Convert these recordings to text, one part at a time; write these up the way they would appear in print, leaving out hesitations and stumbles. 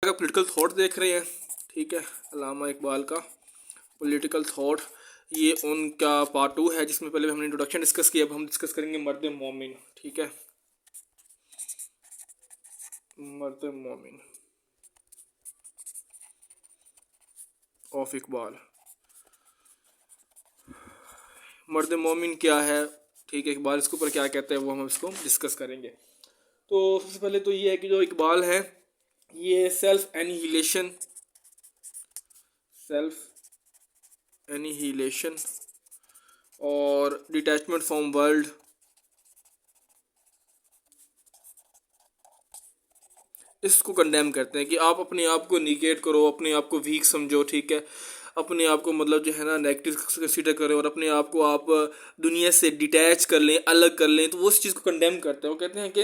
का political thought देख रहे हैं, ठीक है, अल्लामा इकबाल का पॉलिटिकल थॉट, ये उनका पार्ट 2 है, जिसमें पहले हमने इंट्रोडक्शन डिस्कस किया। अब हम डिस्कस करेंगे मर्द मोमिन, ठीक है, मर्द मोमिन ऑफ इकबाल। मर्द मोमिन क्या है, ठीक है, इकबाल इसके ऊपर क्या कहते हैं, वो हम इसको डिस्कस करेंगे। तो सबसे पहले तो ये है कि जो इकबाल है ये सेल्फ एनिहिलेशन और डिटैचमेंट फ्रॉम वर्ल्ड, इसको कंडेम करते हैं कि आप अपने आप को निगेट करो, अपने आप को वीक समझो, ठीक है, अपने आप को मतलब जो है ना नेगेटिव कंसीडर करें और अपने आप को आप दुनिया से डिटैच कर लें, अलग कर लें, तो वो उस चीज़ को कंडेम करते हैं। वो कहते हैं कि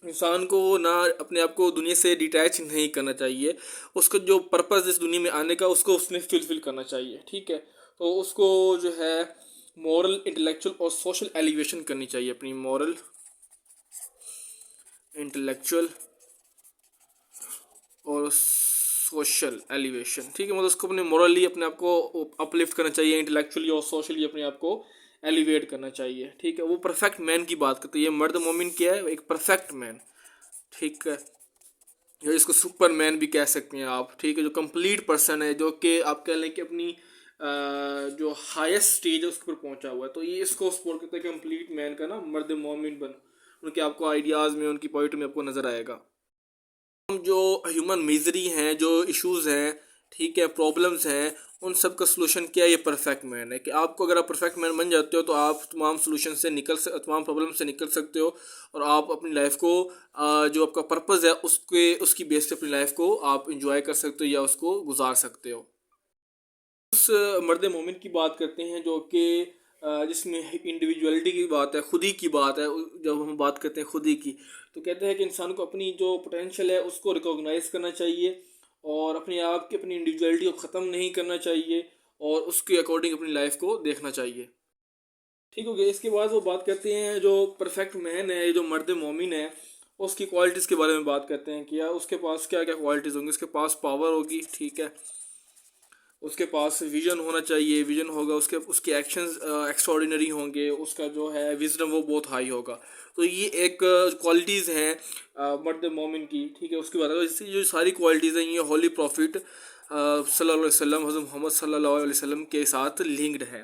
इंसान को ना अपने आप को दुनिया से डिटैच नहीं करना चाहिए, उसका जो पर्पज़ इस दुनिया में आने का उसको उसने फुलफिल करना चाहिए, ठीक है। तो उसको जो है मॉरल, इंटेलेक्चुअल और सोशल एलिवेशन करनी चाहिए, अपनी मॉरल, इंटेलेक्चुअल और सोशल एलिवेशन, ठीक है, मतलब उसको अपने मॉरली अपने आप को अपलिफ्ट करना चाहिए, इंटेलेक्चुअली और सोशली अपने आप को एलिवेट करना चाहिए, ठीक है। वो परफेक्ट मैन की बात करते हैं। ये मर्द मोमिन क्या है, एक परफेक्ट मैन, ठीक है, या इसको सुपर मैन भी कह सकते हैं आप, ठीक है, जो कंप्लीट पर्सन है, जो कि आप कह लें कि अपनी जो हाईएस्ट स्टेज है उसके ऊपर पहुंचा हुआ है। तो ये इसको सपोर्ट करते हैं कंप्लीट मैन का ना, मर्द मोमिन बन, उनके आपको आइडियाज़ में, उनकी पोइट्री में आपको नज़र आएगा। जो ह्यूमन मिजरी हैं, जो इश्यूज़ हैं, ठीक है, प्रॉब्लम्स हैं, उन सब का सलूशन क्या है, ये परफेक्ट मैन है। कि आपको अगर आप परफेक्ट मैन बन जाते हो तो आप तमाम सलूशन से तमाम प्रॉब्लम से निकल सकते हो और आप अपनी लाइफ को जो आपका पर्पज़ है उसकी बेस पे अपनी लाइफ को आप इंजॉय कर सकते हो या उसको गुजार सकते हो। उस मर्द मोमिन की बात करते हैं जो कि जिसमें इंडिविजुअलिटी की बात है, खुद ही की बात है। जब हम बात करते हैं खुद ही की, तो कहते हैं कि इंसान को अपनी जो पोटेंशियल है उसको रिकॉग्नाइज करना चाहिए और अपने आप की अपनी इंडिविजुअलिटी को ख़त्म नहीं करना चाहिए और उसके अकॉर्डिंग अपनी लाइफ को देखना चाहिए, ठीक हो गया। इसके बाद वो बात करते हैं जो परफेक्ट मैन है, जो मर्द मोमिन है, उसकी क्वालिटीज़ के बारे में बात करते हैं कि यार उसके पास क्या क्या क्वालिटीज़ होंगी। उसके पास पावर होगी, ठीक है, उसके पास विजन होना चाहिए, विजन होगा, उसके एक्शंस एक्स्ट्राऑर्डिनरी होंगे, उसका जो है विजडम वो बहुत हाई होगा। तो ये एक क्वालिटीज़ हैं मर्द मोमिन की, ठीक है। उसके बाद इससे जो सारी क्वालिटीज़ हैं ये होली प्रॉफिट सल्लल्लाहु अलैहि वसल्लम, हज़रत मोहम्मद सल्लल्लाहु अलैहि वसल्लम के साथ लिंक्ड है।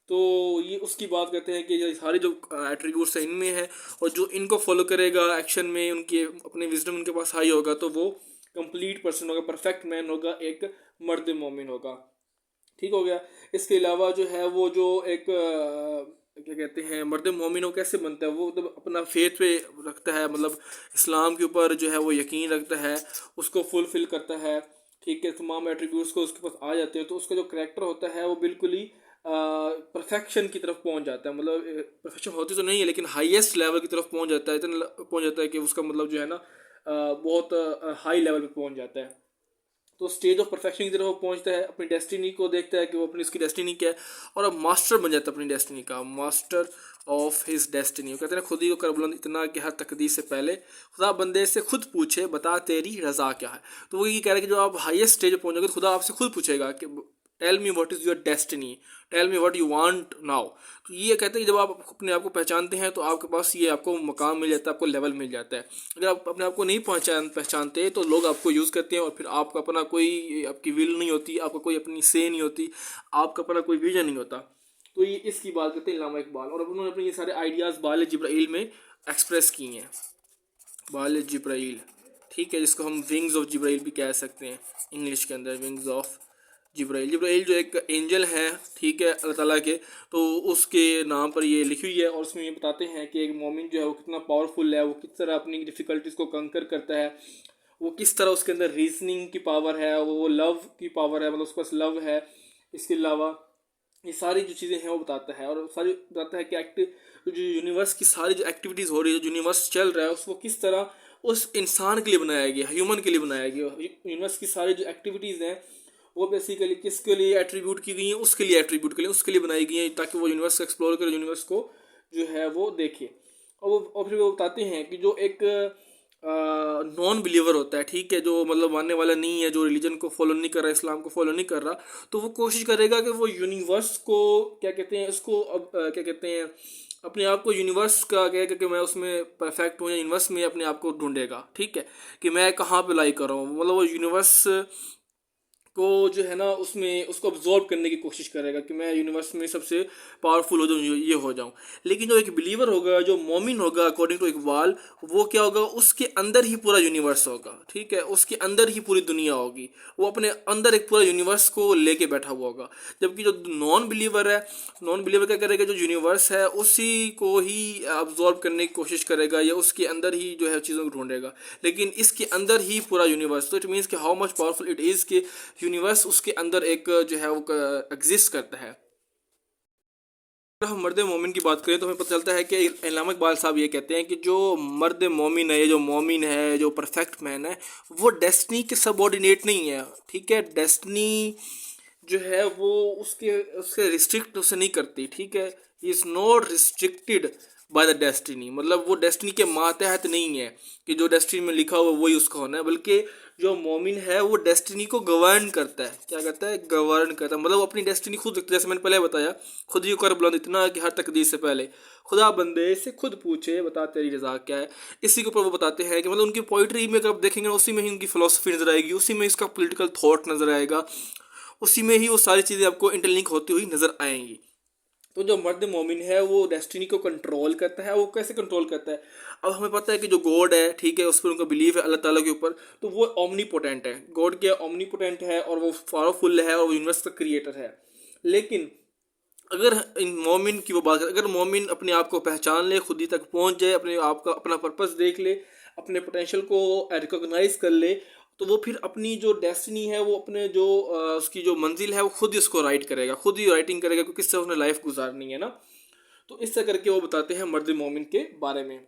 तो ये उसकी बात करते हैं कि ये सारे जो एट्रीब्यूट्स हैं इनमें है और जो इनको फॉलो करेगा एक्शन में, उनके अपने विजडम उनके पास हाई होगा, तो वो कंप्लीट पर्सन होगा, परफेक्ट मैन होगा, एक मर्द मोमिन होगा, ठीक हो गया। इसके अलावा जो है वो जो एक क्या कहते हैं मर्द मोमिन, वो कैसे बनता है, वो तो अपना फेथ पे रखता है, मतलब इस्लाम के ऊपर जो है वो यकीन रखता है, उसको फुलफिल करता है, ठीक है, तमाम एट्रीब्यूट्स को उसके पास आ जाते हैं, तो उसका जो करैक्टर होता है वो बिल्कुल ही परफेक्शन की तरफ पहुंच जाता है। मतलब परफेक्शन होती तो नहीं है लेकिन हाईएस्ट लेवल की तरफ पहुंच जाता है, इतना पहुंच जाता है कि उसका मतलब जो है ना बहुत हाई लेवल पे पहुंच जाता है। तो स्टेज ऑफ परफेक्शन की तरफ वो पहुंचता है, अपनी डेस्टिनी को देखता है कि वो अपनी उसकी डेस्टिनी क्या है, और अब मास्टर बन जाता है अपनी डेस्टिनी का, मास्टर ऑफ हिज डेस्टिनी। वो कहते हैं खुद ही को कर बुलंद इतना कि हर तकदीर से पहले खुदा बंदे से खुद पूछे बता तेरी रज़ा क्या है। तो वो ये कह रहे हैं कि जब आप हाईएस्ट स्टेज पर पहुंचोगे तो खुदा आपसे खुद पूछेगा कि tell me what is your destiny, tell me what you want now. तो ये कहते हैं कि जब आप अपने आप को पहचानते हैं तो आपके पास ये आपको मकाम मिल जाता है, आपको लेवल मिल जाता है। अगर आप अपने आप को नहीं पहचानते तो लोग आपको यूज़ करते हैं और फिर आपका अपना कोई आपकी विल नहीं होती, आपका कोई अपनी से नहीं होती, आपका अपना कोई विजन नहीं होता। तो ये इसकी बात करते हैं अल्लामा इकबाल, और अब उन्होंने अपने ये सारे आइडियाज़ बाल जिब्राइल में एक्सप्रेस किए हैं। बाल जिब्राइल, ठीक है, जिसको हम विंग्स ऑफ जिब्राइल भी कह सकते हैं इंग्लिश के अंदर, विंग्स ऑफ जिब्राइल। जिब्राइल जो एक एंजल है, ठीक है, अल्लाह ताला के, तो उसके नाम पर ये लिखी हुई है और उसमें ये बताते हैं कि एक मोमिन जो है वो कितना पावरफुल है, वो किस तरह अपनी डिफ़िकल्टीज़ को कंकर करता है, वो किस तरह उसके अंदर रीजनिंग की पावर है, वो लव की पावर है, मतलब उसके पास लव है। इसके अलावा ये सारी जो चीज़ें हैं वो बताता है और सारी बताता है कि जो यूनिवर्स की सारी जो एक्टिविटीज़ हो रही है, जो यूनिवर्स चल रहा है, उसको किस तरह उस इंसान के लिए बनाया गया, ह्यूमन के लिए बनाया गया। यूनिवर्स की सारी जो एक्टिविटीज़ हैं वो बेसिकली किसके लिए एट्रीब्यूट की गई हैं, उसके लिए एट्रीब्यूट के लिए उसके लिए बनाई गई हैं, ताकि वो यूनिवर्स को एक्सप्लोर करे, यूनिवर्स को जो है वो देखे। और फिर वो बताते हैं कि जो एक नॉन बिलीवर होता है, ठीक है, जो मतलब मानने वाला नहीं है, जो रिलीजन को फॉलो नहीं कर रहा, इस्लाम को फॉलो नहीं कर रहा, तो वो कोशिश करेगा कि वो यूनिवर्स को क्या कहते हैं उसको, अब क्या कहते हैं, अपने आप को यूनिवर्स का कहेगा कि मैं उसमें परफेक्ट हूँ, या यूनिवर्स में अपने आप को ढूंढेगा, ठीक है, कि मैं कहाँ पे लाई कर रहा हूँ, मतलब वो यूनिवर्स को जो है ना उसमें उसको अब्जॉर्ब करने की कोशिश करेगा कि मैं यूनिवर्स में सबसे पावरफुल हो जाऊँ, ये हो जाऊँ। लेकिन जो एक बिलीवर होगा, जो मोमिन होगा, अकॉर्डिंग टू इकबाल, वो क्या होगा, उसके अंदर ही पूरा यूनिवर्स होगा, ठीक है, उसके अंदर ही पूरी दुनिया होगी, वो अपने अंदर एक पूरा यूनिवर्स को लेके बैठा हुआ होगा। जबकि जो नॉन बिलीवर है, नॉन बिलीवर क्या करेगा, जो यूनिवर्स है उसी को ही अब्जॉर्ब करने की कोशिश करेगा, या उसके अंदर ही जो है चीज़ों को ढूंढेगा, लेकिन इसके अंदर ही पूरा यूनिवर्स, तो इट मीन्स कि how much powerful it is कि यूनिवर्स उसके अंदर एक जो है वो एग्जिस्ट करता है। अगर हम मर्द मोमिन की बात करें तो हमें पता चलता है कि अल्लामा इकबाल साहब ये कहते हैं कि जो मर्द मोमिन है, जो मोमिन है, जो परफेक्ट मैन है, वो डेस्टिनी के सबऑर्डिनेट नहीं है, ठीक है, डेस्टिनी जो है वो उसके उसके रिस्ट्रिक्ट उसे नहीं करती, ठीक है, he is not restricted by the destiny, मतलब वो डेस्टिनी के मातहत नहीं है कि जो डेस्टिनी में लिखा हुआ वही उसका होना है, बल्कि जो मोमिन है वो डेस्टिनी को गवर्न करता है। क्या करता है? गवर्न करता है, मतलब वो अपनी डेस्टिनी खुद लिखता है। जैसे मैंने पहले बताया, खुद ही कर बुलंद इतना कि हर तकदीर से पहले खुदा बंदे से खुद पूछे बता तेरी रजा क्या है। इसी के ऊपर वो बताते हैं कि मतलब उनकी पोइट्री में अगर आप देखेंगे ना, उसी में ही उनकी फिलोसफी नजर आएगी, उसी में इसका पॉलिटिकल थॉट नजर आएगा, उसी में ही वो सारी चीज़ें आपको इंटरलिंक होती हुई नजर आएंगी। तो जो मर्द मोमिन है वो डेस्टिनी को कंट्रोल करता है। वो कैसे कंट्रोल करता है? अब हमें पता है कि जो गॉड है, ठीक है, उस पर उनका बिलीव है अल्लाह ताला के ऊपर, तो वो ओमनीपोटेंट है। गॉड क्या ओमनीपोटेंट है और वो पावरफुल है और वो यूनिवर्स का क्रिएटर है। लेकिन अगर इन मोमिन की वो बात करें, अगर मोमिन अपने आप को पहचान ले, खुद ही तक पहुंच जाए, अपने आप का अपना पर्पस देख ले, अपने पोटेंशियल को रिकॉग्नाइज कर ले, तो वो फिर अपनी जो डेस्टिनी है, वो अपने जो उसकी जो मंजिल है, वो खुद ही उसको राइट करेगा, खुद ही राइटिंग करेगा, क्योंकि इससे उसने लाइफ गुजारनी है ना। तो इस तरह करके वो बताते हैं मर्द मोमिन के बारे में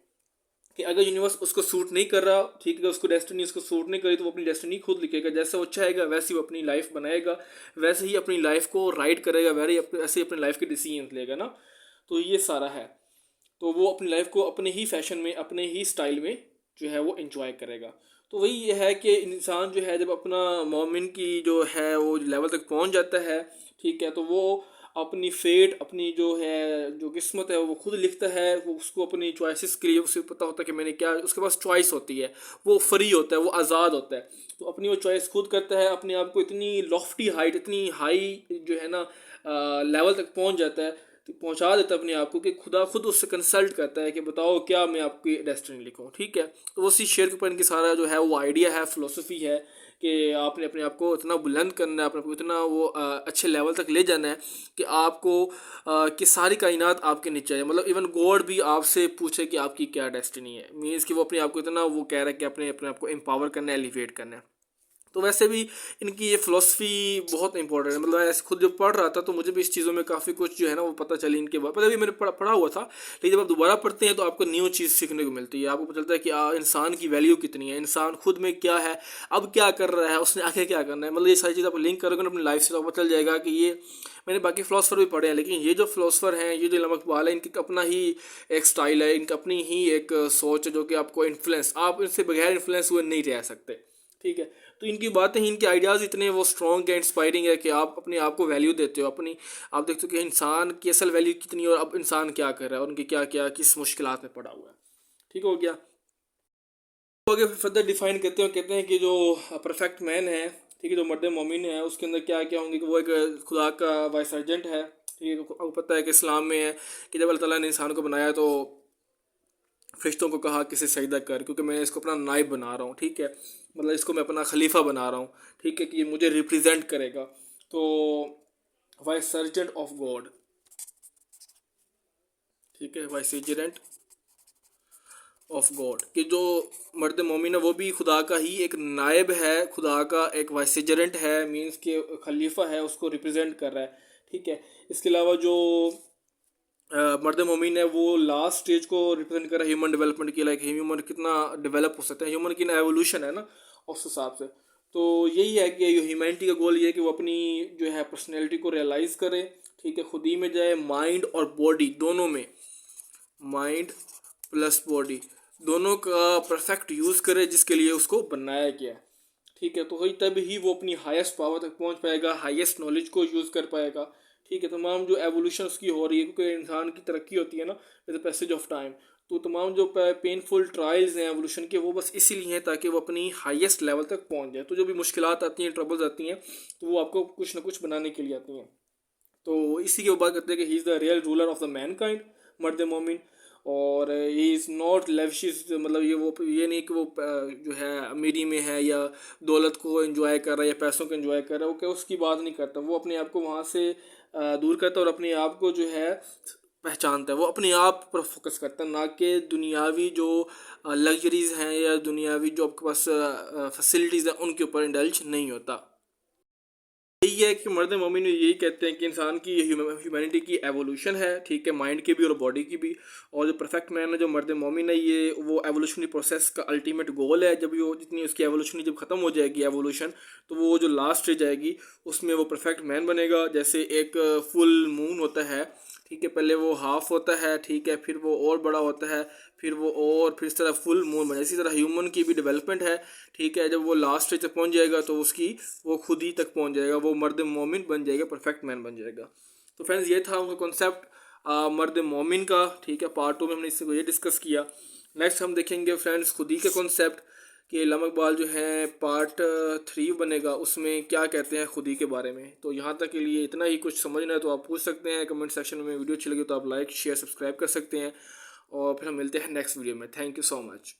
कि अगर यूनिवर्स उसको सूट नहीं कर रहा, ठीक है, उसको डेस्टिनी उसको सूट नहीं करी, तो वो अपनी डेस्टिनी खुद लिखेगा। जैसे वो चाहेगा वैसे वो अपनी लाइफ बनाएगा, वैसे ही अपनी लाइफ को राइट करेगा, वैसे ही अपनी लाइफ के डिसीजन लेगा ना। तो ये सारा है। तो वो अपनी लाइफ को अपने ही फैशन में, अपने ही स्टाइल में जो है वो इंजॉय करेगा। तो वही ये है कि इंसान जो है जब अपना मोमिन की जो है वो लेवल तक पहुंच जाता है, ठीक है, तो वो अपनी फेट, अपनी जो है जो किस्मत है वो खुद लिखता है। वो उसको अपनी चॉइसेस के लिए उसे पता होता है कि मैंने क्या, उसके पास चॉइस होती है, वो फ्री होता है, वो आज़ाद होता है। तो अपनी वो चॉइस खुद करता है, अपने आप को इतनी लॉफ्टी हाइट, इतनी हाई जो है ना लेवल तक पहुंच जाता है, तो पहुंचा देता है अपने आप को कि खुदा खुद उससे कंसल्ट करता है कि बताओ क्या मैं आपकी डेस्टिनी लिखूं, ठीक है। तो वो उसी शेर के ऊपर इनकी सारा जो है वो आइडिया है, फिलोसफी है कि आपने अपने आप को इतना बुलंद करना है, अपने को इतना वो अच्छे लेवल तक ले जाना है कि आपको कि सारी कायनात आपके नीचे है। मतलब इवन गॉड भी आपसे पूछे कि आपकी क्या डेस्टिनी है, मीन्स कि वो अपने आप को इतना वो कह रहा है कि अपने अपने आप को एम्पावर करना है, एलिवेट करना है। तो वैसे भी इनकी ये फ़िलासफ़ी बहुत इंपॉर्टेंट है। मतलब मैं ऐसे खुद जब पढ़ रहा था तो मुझे भी इस चीज़ों में काफ़ी कुछ जो है ना वो पता चली इनके बाद। पहले भी मैंने पढ़ा हुआ था, लेकिन जब आप दोबारा पढ़ते हैं तो आपको न्यू चीज़ सीखने को मिलती है। आपको पता चलता है कि इंसान की वैल्यू कितनी है, इंसान खुद में क्या है, अब क्या कर रहा है, उसने आगे क्या करना है। मतलब ये सारी चीज़ आप लिंक करोगे ना अपनी लाइफ से, तो आपको पता चल जाएगा कि ये मैंने बाकी फ़िलासफ़र भी पढ़े हैं, लेकिन ये जो फ़िलासफ़र हैं, ये जो अल्लामा इक़बाल है, इनकी अपना ही एक स्टाइल है, इनका अपनी ही एक सोच है जो कि आपको इन्फ्लुएंस, आप इनसे बगैर इन्फ्लुएंस हुए नहीं रह सकते, ठीक है। तो इनकी बातें ही, इनके आइडियाज़ इतने वो स्ट्रॉन्ग है, इंस्पायरिंग है कि आप अपने आप को वैल्यू देते हो अपनी। आप देखते हो कि इंसान की असल वैल्यू कितनी है और अब इंसान क्या कर रहा है और उनके क्या क्या किस मुश्किलात में पड़ा हुआ है। ठीक हो गया। तो आगे फर्दर डिफाइन करते हैं, कहते हैं कि जो परफेक्ट मैन है, ठीक है, जो मर्द मोमिन है, उसके अंदर क्या क्या होंगे कि वो एक खुदा का वाइस सर्जेंट है। ठीक है, आपको पता है कि इस्लाम में है कि जब अल्लाह ताला ने इंसान को बनाया तो फरिश्तों को कहा कि इसे सजदा कर, क्योंकि मैं इसको अपना नाइब बना रहा हूँ, ठीक है, मतलब इसको मैं अपना खलीफा बना रहा हूँ, ठीक है, कि ये मुझे रिप्रेजेंट करेगा। तो वाइस सर्जेंट ऑफ गॉड, ठीक है, वाइस सर्जेंट ऑफ गॉड, कि जो मर्द मोमिन है वो भी खुदा का ही एक नायब है, खुदा का एक वाइसरेंट है, मींस के खलीफा है, उसको रिप्रेजेंट कर रहा है, ठीक है। इसके अलावा जो मर्द मोमिन है वो लास्ट स्टेज को रिप्रेजेंट कर रहा है ह्यूमन डेवलपमेंट की, लाइक ह्यूमन कितना डेवलप हो सकता है, ह्यूमन की ना एवोल्यूशन है ना, उस हिसाब से। तो यही है कि ह्यूमैनिटी का गोल ये है कि वो अपनी जो है पर्सनैलिटी को रियलाइज़ करे, ठीक है, खुद ही में जाए, माइंड और बॉडी दोनों में, माइंड प्लस बॉडी दोनों का परफेक्ट यूज़ करे जिसके लिए उसको बनाया गया है। ठीक है, तो वही तब ही वो अपनी हाईएस्ट पावर तक पहुंच पाएगा, हाईएस्ट नॉलेज को यूज़ कर पाएगा। ठीक है, तमाम जो एवोल्यूशन उसकी हो रही है, क्योंकि इंसान की तरक्की होती है ना with the passage of time, तो तमाम जो पेनफुल ट्रायल्स हैं एवोल्यूशन के, वो बस इसीलिए हैं ताकि वो अपनी हाईएस्ट लेवल तक पहुंच जाए। तो जो भी मुश्किलात आती हैं, ट्रबल्स आती हैं, तो वो आपको कुछ ना कुछ बनाने के लिए आती हैं। तो इसी की वो बात करते हैं कि he is the real ruler of the man kind, मर्द मोमिन। और ही इज़ नॉट लेविश, मतलब ये नहीं कि वो जो है अमीरी में है या दौलत को एंजॉय कर रहा है या पैसों को एंजॉय कर रहा है, वो क्या उसकी बात नहीं करता। वो अपने आप को वहाँ से दूर करता है और अपने आप को जो है पहचानता है। वो अपने आप पर फोकस करता है, ना कि दुनियावी जो लग्जरीज हैं या दुनियावी जो आपके पास फैसिलिटीज़ हैं उनके ऊपर इंडल्ज नहीं होता। यही है कि मर्द मोमिन यही कहते हैं कि इंसान की ह्यूमैनिटी की एवोल्यूशन है, ठीक है, माइंड की भी और बॉडी की भी। और जो परफेक्ट मैन है, जो मर्द मोमिन है, ये वो एवोल्यूशनरी प्रोसेस का अल्टीमेट गोल है। जब वो जितनी उसकी एवोल्यूशनरी जब ख़त्म हो जाएगी एवोल्यूशन, तो वो जो लास्ट स्टेज आएगी उसमें वो परफेक्ट मैन बनेगा। जैसे एक फुल मून होता है, ठीक है, पहले वो हाफ होता है, ठीक है, फिर वो और बड़ा होता है, फिर वो और फिर इस तरह फुल मून बने। इसी तरह ह्यूमन की भी डेवलपमेंट है, ठीक है। जब वो लास्ट स्टेज तक पहुंच जाएगा तो उसकी वो खुद ही तक पहुंच जाएगा, वो मर्द मोमिन बन जाएगा, परफेक्ट मैन बन जाएगा। तो फ्रेंड्स, ये था उनका कॉन्सेप्ट मर्द मोमिन का। ठीक है, पार्ट 2 में हमने इसको ये डिस्कस किया। नेक्स्ट हम देखेंगे फ्रेंड्स खुदी का कॉन्सेप्ट, कि अल्लामा इकबाल जो है पार्ट 3 बनेगा, उसमें क्या कहते हैं खुदी के बारे में। तो यहाँ तक के लिए इतना ही, कुछ समझना है तो आप पूछ सकते हैं कमेंट सेक्शन में। वीडियो अच्छी लगी तो आप लाइक शेयर सब्सक्राइब कर सकते हैं, और फिर हम मिलते हैं नेक्स्ट वीडियो में। Thank you so much.